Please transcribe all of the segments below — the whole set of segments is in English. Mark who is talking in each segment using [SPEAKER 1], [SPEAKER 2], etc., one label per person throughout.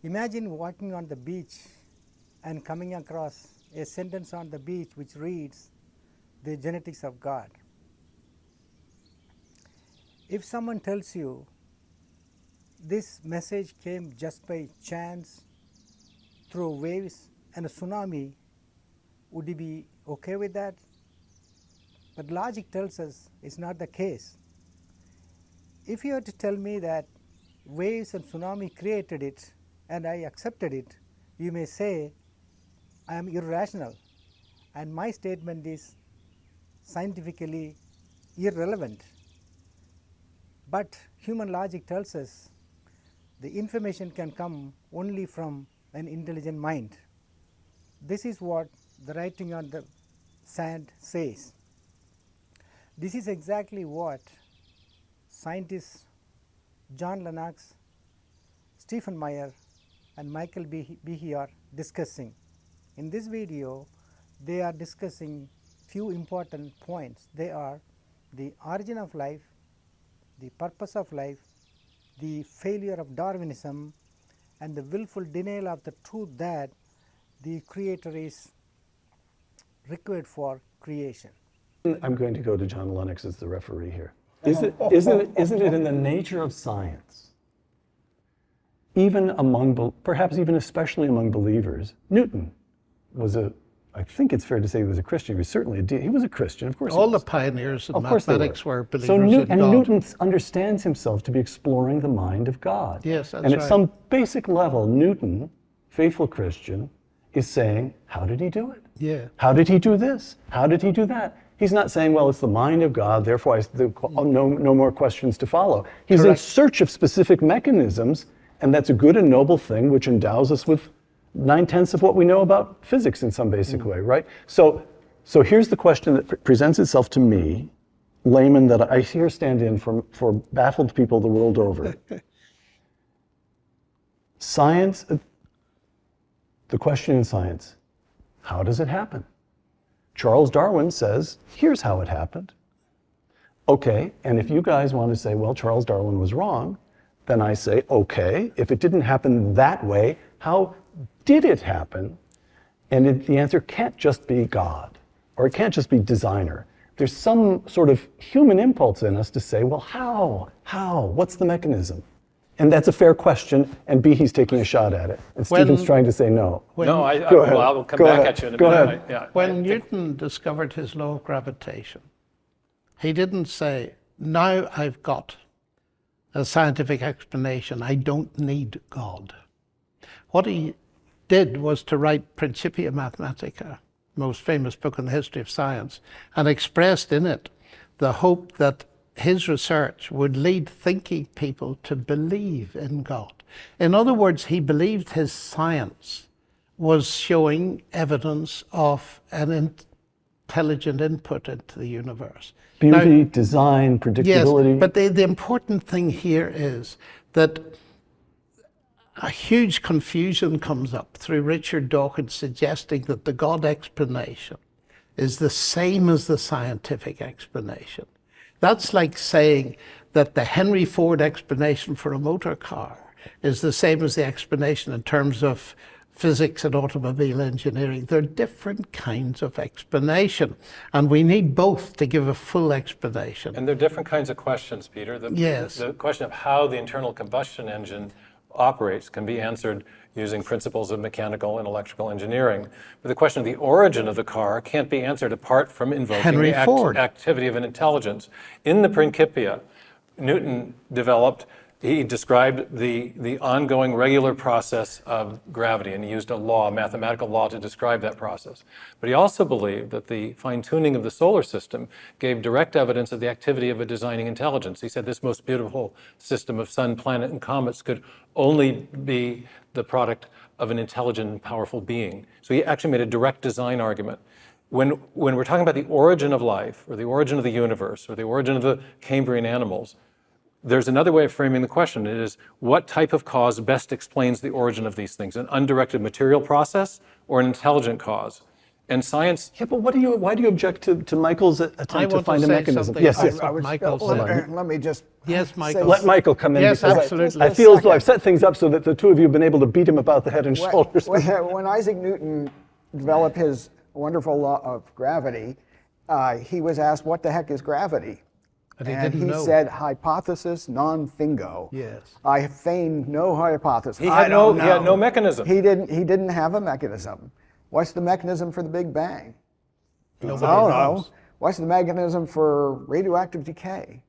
[SPEAKER 1] Imagine walking on the beach and coming across a sentence on the beach which reads, "The genetics of God." If someone tells you this message came just by chance through waves and a tsunami, would you be okay with that? But logic tells us it's not the case. If you were to tell me that waves and tsunami created it and I accepted it, you may say I am irrational and my statement is scientifically irrelevant. But human logic tells us the information can come only from an intelligent mind. This is what the writing on the sand says. This is exactly what scientists John Lennox, Stephen Meyer, and Michael Behe are discussing. In this video, they are discussing few important points. They are the origin of life, the purpose of life, the failure of Darwinism, and the willful denial of the truth that the Creator is required for creation.
[SPEAKER 2] I'm going to go to John Lennox as the referee here. Isn't it in the nature of science, even among, perhaps even especially among believers? Newton was I think it's fair to say he was a Christian. He was certainly he was a Christian, of course.
[SPEAKER 3] All the pioneers of mathematics were believers in God.
[SPEAKER 2] And Newton understands himself to be exploring the mind of God.
[SPEAKER 3] Yes, that's
[SPEAKER 2] right. And at some basic level, Newton, faithful Christian, is saying, how did he do it?
[SPEAKER 3] Yeah.
[SPEAKER 2] How did he do this? How did he do that? He's not saying, well, it's the mind of God, therefore no more questions to follow. He's in search of specific mechanisms, and that's a good and noble thing which endows us with 9/10 of what we know about physics in some basic way, right? So here's the question that presents itself to me, layman that I hear stand in for baffled people the world over. Science, the question in science, how does it happen? Charles Darwin says, here's how it happened. Okay, and if you guys want to say, well, Charles Darwin was wrong, then I say, okay, if it didn't happen that way, how did it happen? And the answer can't just be God, or it can't just be designer. There's some sort of human impulse in us to say, well, how? What's the mechanism? And that's a fair question, and Behe's taking a shot at it. And Stephen's trying to say no.
[SPEAKER 4] No, I'll come back at you in a minute.
[SPEAKER 2] Go ahead.
[SPEAKER 4] Yeah,
[SPEAKER 3] when Newton discovered his law of gravitation, he didn't say, now I've got a scientific explanation, I don't need God. What he did was to write Principia Mathematica, most famous book in the history of science, and expressed in it the hope that his research would lead thinking people to believe in God. In other words, he believed his science was showing evidence of an intelligent input into the universe.
[SPEAKER 2] Beauty, design, predictability.
[SPEAKER 3] Yes, but the important thing here is that a huge confusion comes up through Richard Dawkins suggesting that the God explanation is the same as the scientific explanation. That's like saying that the Henry Ford explanation for a motor car is the same as the explanation in terms of physics and automobile engineering. They're different kinds of explanation, and we need both to give a full explanation.
[SPEAKER 4] And they're different kinds of questions, Peter.
[SPEAKER 3] Yes.
[SPEAKER 4] The question of how the internal combustion engine operates can be answered using principles of mechanical and electrical engineering. But the question of the origin of the car can't be answered apart from invoking the activity of an intelligence. In the Principia, Newton he described the ongoing regular process of gravity, and he used a mathematical law to describe that process. But he also believed that the fine-tuning of the solar system gave direct evidence of the activity of a designing intelligence. He said this most beautiful system of sun, planet, and comets could only be the product of an intelligent and powerful being. So he actually made a direct design argument. When we're talking about the origin of life, or the origin of the universe, or the origin of the Cambrian animals, there's another way of framing the question. It is, what type of cause best explains the origin of these things? An undirected material process or an intelligent cause? And science,
[SPEAKER 2] Yeah, but why do you object to Michael's attempt
[SPEAKER 3] I
[SPEAKER 2] to
[SPEAKER 3] want
[SPEAKER 2] find
[SPEAKER 3] to
[SPEAKER 2] a
[SPEAKER 3] say
[SPEAKER 2] mechanism?
[SPEAKER 3] something.
[SPEAKER 2] Yes,
[SPEAKER 3] I
[SPEAKER 2] yes.
[SPEAKER 3] was- Michael said.
[SPEAKER 5] Let me just
[SPEAKER 3] Yes, Michael.
[SPEAKER 2] Let Michael come in.
[SPEAKER 3] Yes,
[SPEAKER 2] because
[SPEAKER 3] absolutely.
[SPEAKER 2] I feel as though I've set things up so that the two of you have been able to beat him about the head and shoulders.
[SPEAKER 5] When Isaac Newton developed his wonderful law of gravity, he was asked, what the heck is gravity?
[SPEAKER 3] And he
[SPEAKER 5] And
[SPEAKER 3] didn't
[SPEAKER 5] he
[SPEAKER 3] know.
[SPEAKER 5] said, hypothesis non fingo.
[SPEAKER 3] Yes.
[SPEAKER 5] I feigned no hypothesis.
[SPEAKER 4] he
[SPEAKER 5] I
[SPEAKER 4] had
[SPEAKER 5] don't
[SPEAKER 4] no
[SPEAKER 5] know.
[SPEAKER 4] mechanism.
[SPEAKER 5] He didn't have a mechanism. What's the mechanism for the Big Bang?
[SPEAKER 3] Nobody
[SPEAKER 5] I don't
[SPEAKER 3] knows.
[SPEAKER 5] know. What's the mechanism for radioactive decay?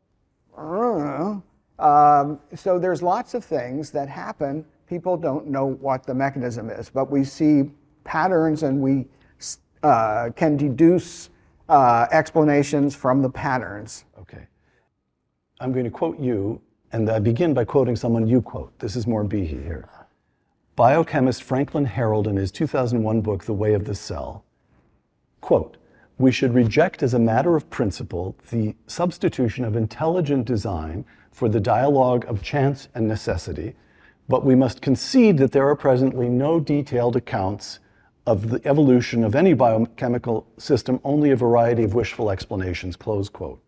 [SPEAKER 5] I don't know. So there's lots of things that happen. People don't know what the mechanism is, but we see patterns and we can deduce explanations from the patterns.
[SPEAKER 2] Okay. I'm going to quote you, and I begin by quoting someone you quote. This is more Behe here. Biochemist Franklin Harold, in his 2001 book, The Way of the Cell, quote, "We should reject as a matter of principle the substitution of intelligent design for the dialogue of chance and necessity, but we must concede that there are presently no detailed accounts of the evolution of any biochemical system, only a variety of wishful explanations," close quote.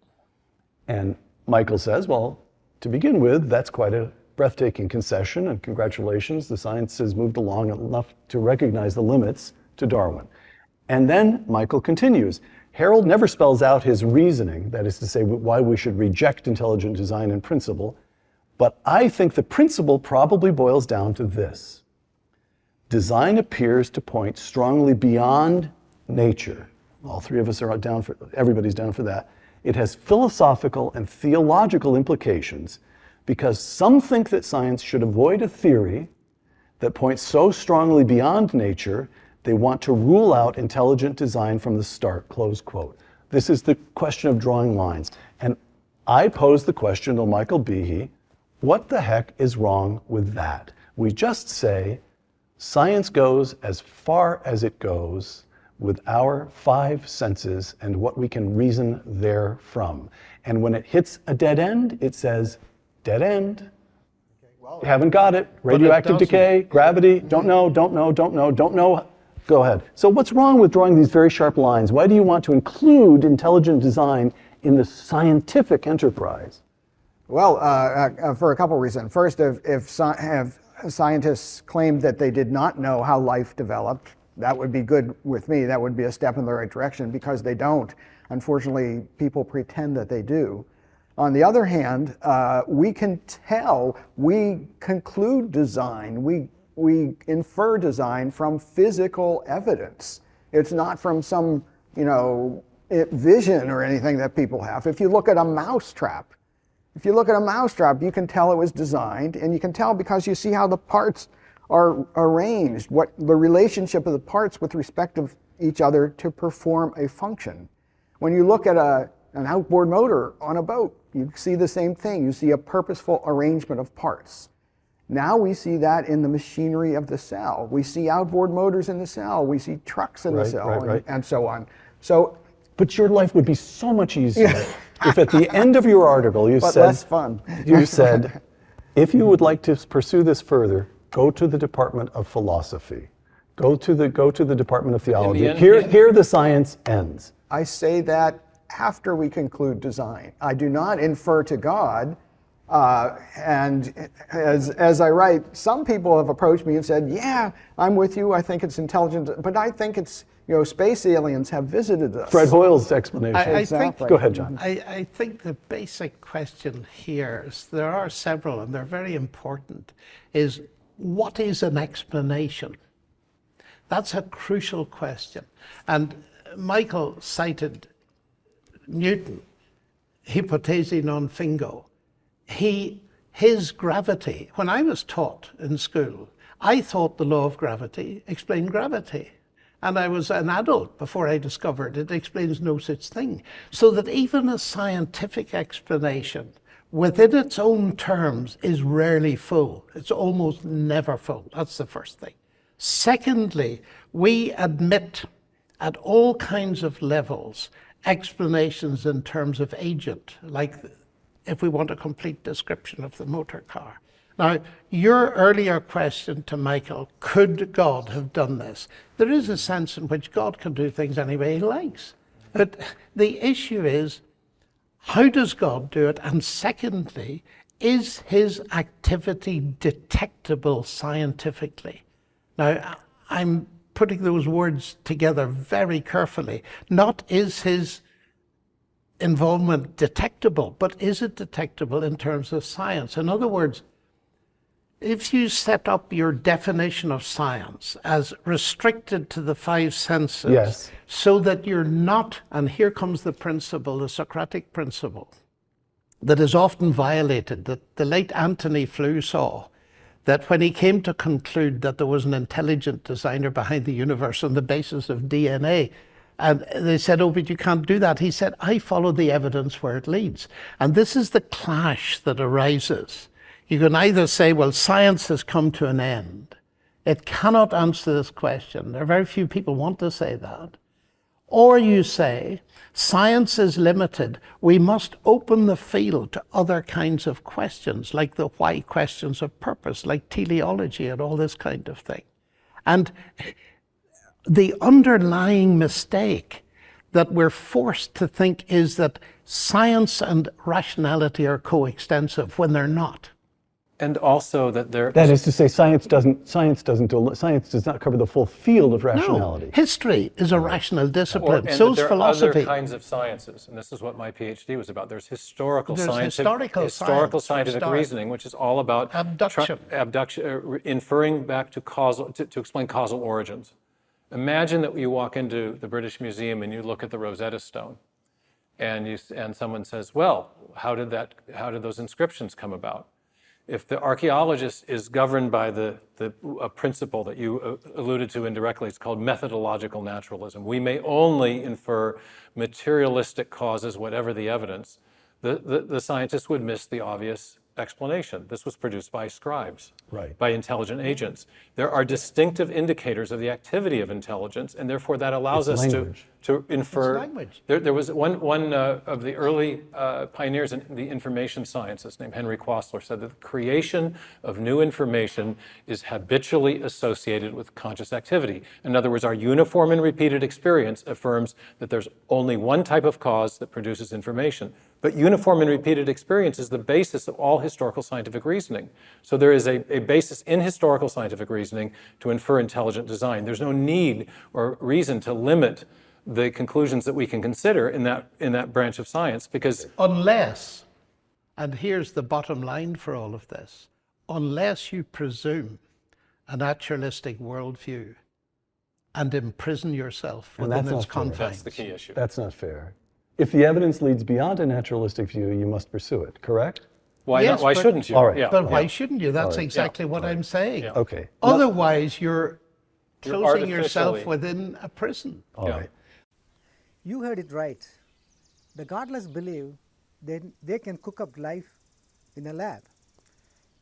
[SPEAKER 2] And Michael says, well, to begin with, that's quite a breathtaking concession, and congratulations, the science has moved along enough to recognize the limits to Darwin. And then Michael continues, Harold never spells out his reasoning, that is to say, why we should reject intelligent design in principle, but I think the principle probably boils down to this. Design appears to point strongly beyond nature. All three of us are down for, everybody's down for that. It has philosophical and theological implications because some think that science should avoid a theory that points so strongly beyond nature, they want to rule out intelligent design from the start, close quote. This is the question of drawing lines. And I pose the question to Michael Behe, what the heck is wrong with that? We just say, science goes as far as it goes with our five senses and what we can reason therefrom. And when it hits a dead end, it says, dead end. You haven't got it. Radioactive decay, gravity, don't know. Go ahead. So what's wrong with drawing these very sharp lines? Why do you want to include intelligent design in the scientific enterprise?
[SPEAKER 5] Well, for a couple reasons. First, if scientists claimed that they did not know how life developed, that would be good with me. That would be a step in the right direction because they don't. Unfortunately, people pretend that they do. On the other hand, we can tell, we conclude design, we infer design from physical evidence. It's not from some, vision or anything that people have. If you look at a mousetrap, you can tell it was designed, and you can tell because you see how the parts are arranged, what the relationship of the parts with respect to each other to perform a function. When you look at an outboard motor on a boat, you see the same thing. You see a purposeful arrangement of parts. Now we see that in the machinery of the cell. We see outboard motors in the cell. We see trucks in the cell, and so on. So,
[SPEAKER 2] but your life would be so much easier if at the end of your article you said,
[SPEAKER 5] less fun.
[SPEAKER 2] You said, if you would like to pursue this further, go to the Department of Philosophy. Go to the Department of Theology. Here the science ends.
[SPEAKER 5] I say that after we conclude design. I do not infer to God. And as I write, some people have approached me and said, yeah, I'm with you. I think it's intelligent, but I think it's, space aliens have visited us.
[SPEAKER 2] Fred Hoyle's explanation.
[SPEAKER 5] Exactly.
[SPEAKER 2] Go ahead, John.
[SPEAKER 3] I think the basic question here is, there are several and they're very important, is what is an explanation? That's a crucial question. And Michael cited Newton, hypothesi non fingo. His gravity, when I was taught in school, I thought the law of gravity explained gravity. And I was an adult before I discovered it explains no such thing. So that even a scientific explanation within its own terms is rarely full. It's almost never full. That's the first thing. Secondly, we admit at all kinds of levels explanations in terms of agent, like if we want a complete description of the motor car. Now, your earlier question to Michael, could God have done this? There is a sense in which God can do things any way he likes. But the issue is, how does God do it? And secondly, is his activity detectable scientifically? Now, I'm putting those words together very carefully. Not is his involvement detectable, but is it detectable in terms of science? In other words, if you set up your definition of science as restricted to the five senses,
[SPEAKER 2] Yes.
[SPEAKER 3] so that you're not, and here comes the principle, the Socratic principle, that is often violated, that the late Antony Flew saw, that when he came to conclude that there was an intelligent designer behind the universe on the basis of DNA, and they said, oh, but you can't do that. He said, I follow the evidence where it leads. And this is the clash that arises. You can either say, well, science has come to an end. It cannot answer this question. There are very few people want to say that. Or you say, science is limited. We must open the field to other kinds of questions, like the why questions of purpose, like teleology and all this kind of thing. And the underlying mistake that we're forced to think is that science and rationality are coextensive when they're not.
[SPEAKER 4] And also that there...
[SPEAKER 2] That is to say, science does not cover the full field of rationality.
[SPEAKER 3] No, history is a rational discipline.
[SPEAKER 4] And
[SPEAKER 3] So is
[SPEAKER 4] there are
[SPEAKER 3] philosophy.
[SPEAKER 4] other kinds of sciences, and this is what my PhD was about. There's historical science,
[SPEAKER 3] historical science,
[SPEAKER 4] scientific reasoning, which is all about
[SPEAKER 3] abduction,
[SPEAKER 4] inferring back to causal, to explain causal origins. Imagine that you walk into the British Museum and you look at the Rosetta Stone, and someone says, "Well, how did those inscriptions come about?" If the archaeologist is governed by a principle that you alluded to indirectly, it's called methodological naturalism. We may only infer materialistic causes, whatever the evidence. The scientist would miss the obvious explanation. This was produced by scribes,
[SPEAKER 2] right,
[SPEAKER 4] by intelligent agents. There are distinctive indicators of the activity of intelligence, and therefore that allows us to infer. There was one of the early pioneers in the information sciences named Henry Quastler said that the creation of new information is habitually associated with conscious activity. In other words, our uniform and repeated experience affirms that there's only one type of cause that produces information. But uniform and repeated experience is the basis of all historical scientific reasoning. So there is a basis in historical scientific reasoning to infer intelligent design. There's no need or reason to limit the conclusions that we can consider in that branch of science, because
[SPEAKER 3] unless, and here's the bottom line for all of this, unless you presume a naturalistic worldview and imprison yourself within its confines.
[SPEAKER 4] That's the key issue.
[SPEAKER 2] That's not fair. If the evidence leads beyond a naturalistic view, you must pursue it, correct?
[SPEAKER 4] Why not? Why shouldn't you?
[SPEAKER 2] All right.
[SPEAKER 4] Yeah.
[SPEAKER 3] But why shouldn't you? That's exactly what I'm saying.
[SPEAKER 2] Okay.
[SPEAKER 3] Otherwise, you're closing yourself
[SPEAKER 4] artificially
[SPEAKER 3] within a prison.
[SPEAKER 2] All right.
[SPEAKER 1] You heard it right. The godless believe they can cook up life in a lab.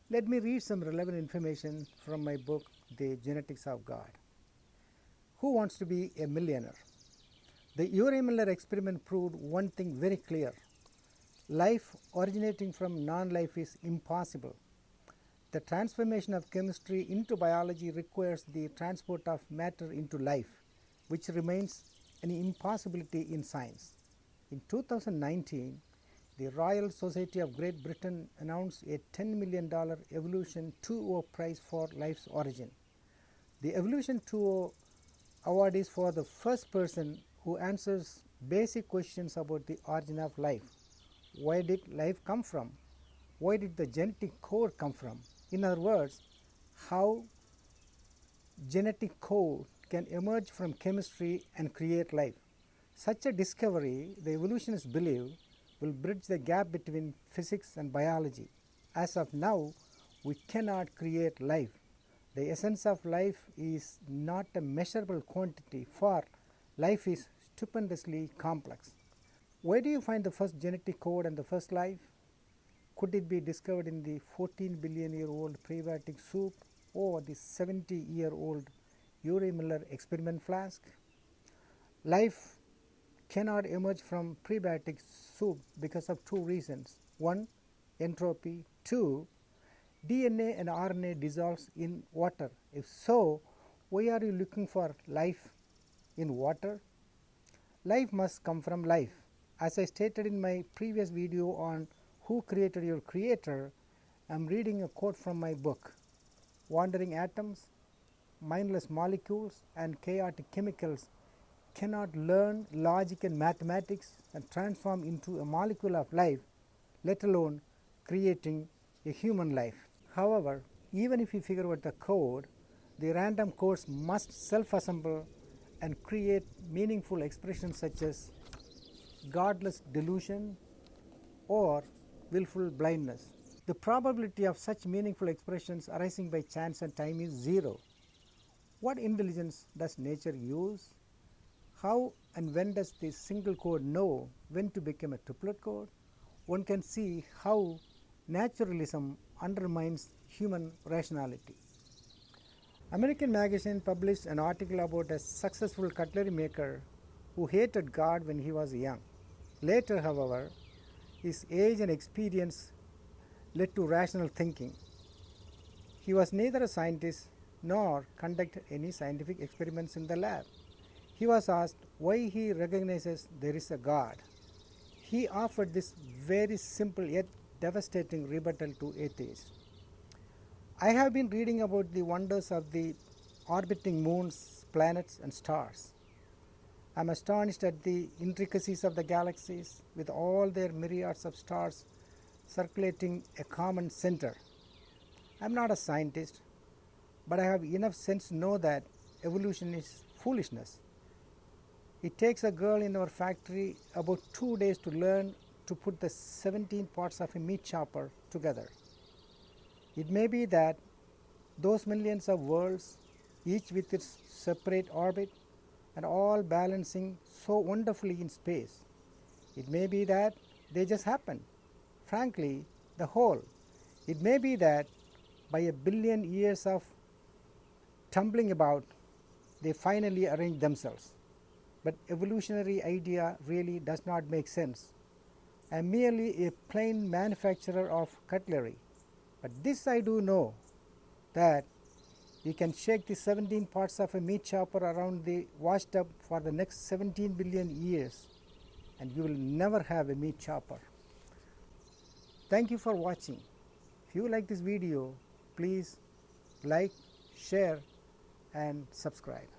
[SPEAKER 1] Let me read some relevant information from my book, The Genetics of God. Who wants to be a millionaire? The Urey-Miller experiment proved one thing very clear. Life originating from non-life is impossible. The transformation of chemistry into biology requires the transport of matter into life, which remains an impossibility in science. In 2019, the Royal Society of Great Britain announced a $10 million Evolution 2.0 prize for life's origin. The Evolution 2.0 award is for the first person who answers basic questions about the origin of life. Where did life come from? Where did the genetic code come from? In other words, how genetic code can emerge from chemistry and create life. Such a discovery, the evolutionists believe, will bridge the gap between physics and biology. As of now, we cannot create life. The essence of life is not a measurable quantity, for life is stupendously complex. Where do you find the first genetic code and the first life? Could it be discovered in the 14 billion year old prebiotic soup or the 70-year-old Urey-Miller experiment flask? Life cannot emerge from prebiotic soup because of two reasons. One, entropy. Two, DNA and RNA dissolves in water? If so, why are you looking for life in water? Life must come from life. As I stated in my previous video on who created your creator, I am reading a quote from my book. Wandering atoms, mindless molecules and chaotic chemicals cannot learn logic and mathematics and transform into a molecule of life, let alone creating a human life. However, even if you figure out the code, the random codes must self-assemble and create meaningful expressions such as godless delusion or willful blindness. The probability of such meaningful expressions arising by chance and time is zero. What intelligence does nature use? How and when does the single code know when to become a triplet code? One can see how naturalism undermines human rationality. American Magazine published an article about a successful cutlery maker who hated God when he was young. Later, however, his age and experience led to rational thinking. He was neither a scientist nor conducted any scientific experiments in the lab. He was asked why he recognizes there is a God. He offered this very simple yet devastating rebuttal to atheists. I have been reading about the wonders of the orbiting moons, planets, and stars. I am astonished at the intricacies of the galaxies with all their myriads of stars circulating a common center. I am not a scientist, but I have enough sense to know that evolution is foolishness. It takes a girl in our factory about 2 days to learn to put the 17 parts of a meat chopper together. It may be that those millions of worlds, each with its separate orbit and all balancing so wonderfully in space, it may be that they just happen. Frankly, the whole. It may be that by a billion years of tumbling about, they finally arrange themselves. But evolutionary idea really does not make sense. I am merely a plain manufacturer of cutlery. But this I do know, that you can shake the 17 parts of a meat chopper around the washtub for the next 17 billion years and you will never have a meat chopper. Thank you for watching. If you like this video, please like, share and subscribe.